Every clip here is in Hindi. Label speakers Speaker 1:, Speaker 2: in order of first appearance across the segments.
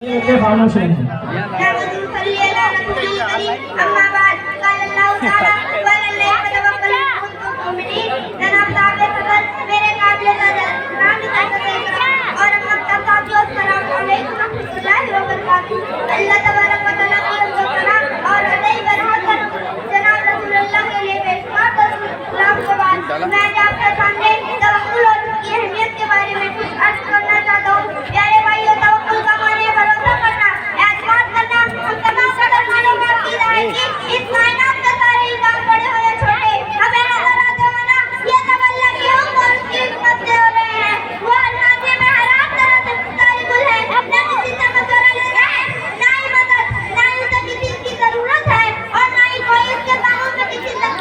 Speaker 1: खामोश रहें।
Speaker 2: अल्लाह तबारक व तआला की और अदई बरहत जनाब रसूलुल्लाह के लिए पेशवा करूं। मैं आपके सामने तवक्कुल और उसकी अहमियत के बारे में कुछ अर्ज करना चाहता हूँ। प्यारे भाइयों, तवक्कुल का माने भरोसा करना, एतमाद करना। हम तमाम मुसलमानों का अकीदा है कि इस कायनात के सारे ही काम बड़े हो या छोटे हमें नजर आते होना ये सब अल्लाह की हुक्म और उसकी हिकमत से हो रहे हैं। वो अल्लाह में हराम तरह से मुस्तकिल है, न किसी से मशवरा लेता है, ना ही मदद, ना ही उसे किसी की जरूरत है और ना ही कोई उसके कामों में किसी तरह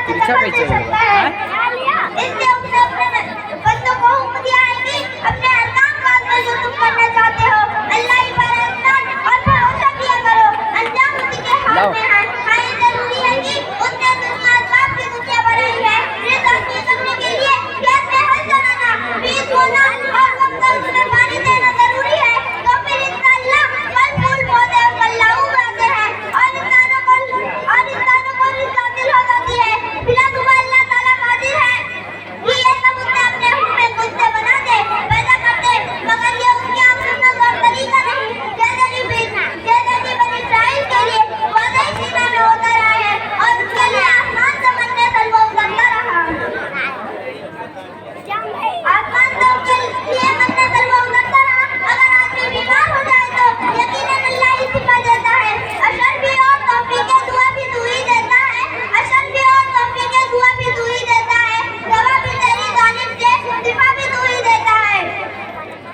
Speaker 2: से दखल दे सकता है। इसलिए उसने अपने बंदों को हुक्म दिया है कि अपने अहकाम काज में जो तुम करना चाहते हो अल्लाह ही पर एहसान और भरोसा किया करो। अंजाम उसी के हाथ में है। हाँ, ये जरूरी है कि उसने दुनिया असबाब की दुनिया बनाई है रिज़्क़ हासिल करने के लिए कैसे हल चलाना, बीज बोना और वक्त उसमें पानी देना जरूरी है। तो फिर इंशाअल्लाह फल फूल पौधे अल्लाह उगाते हैं और इंसानों को रिज़्क़ हासिल हो जाती है। बिला दुआ अल्लाह ताला कादिर है कि ये सब उसने अपने हुक्म में खुद से बना दे, पैदा कर दे, मगर ये उसकी आमदनी और तरीका नहीं। जैसे कि बनी इस्राइल के लिए वादा सीमा में होता रहा है और उसके लिए आसमान जमीन में सलवा उतरता रहा। आसमान तो उसके लिए मन्ने सलवा उतरता रहा। अगर आदमी बीमार हो जाए तो यकीनन अल्लाह ही शिफा देता है। अशर भी और तौफीक दुआ भी तू ही देता है। अशर भी और तौफीक दुआ भी तू ही देता है। दवा भी तेरी जानिब से, शिफा भी तू ही देता है।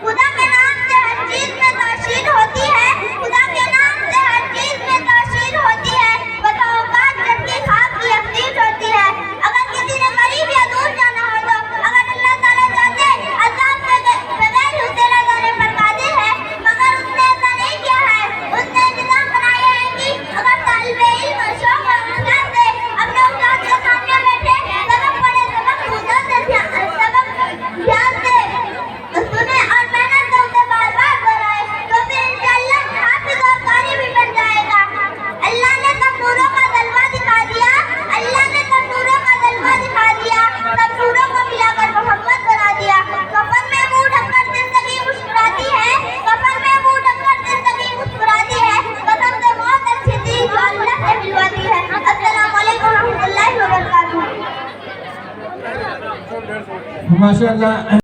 Speaker 2: खुदा के नाम से हर चीज में तासीर होती है। खुदा के नाम से हर चीज में तासीर होती है। बताओ बात जबकि खाक की अफसीर होती है। अगर किसी ने करीब या दूर जाना हो तो अगर अल्लाह ताला चाहते अज़ाब में बगैर उतरे जाने पर कादिर है, मगर उसने ऐसा नहीं किया है। उसने निज़ाम बनाया है कि अगर तालिबे इल्म शौक और मेहनत से अपने उस्ताद के सामने बैठे सबक पढ़े, सबक ध्यान से सुने और मेहनत से उसे बार-बार दोहराए तो फिर इंशाअल्लाह हाफिज और कारी भी बन जाएगा। अल्लाह ने सब नूरों का जलवा दिखा दिया। अल्लाह ने सब नूरों का जलवा दिखा दिया। सब नूरों को मिलाकर मोहम्मद बना दिया। कफन में मुंह ढककर जिंदगी मुस्कुराती है। कफन में मुंह ढककर जिंदगी मुस्कुराती है। कसम से बहुत अच्छी थी जो अल्लाह से मिलवाती है। अस्सलाम वालेकुम रहमतुल्लाहि व बरकातहू।
Speaker 1: माशाअल्लाह।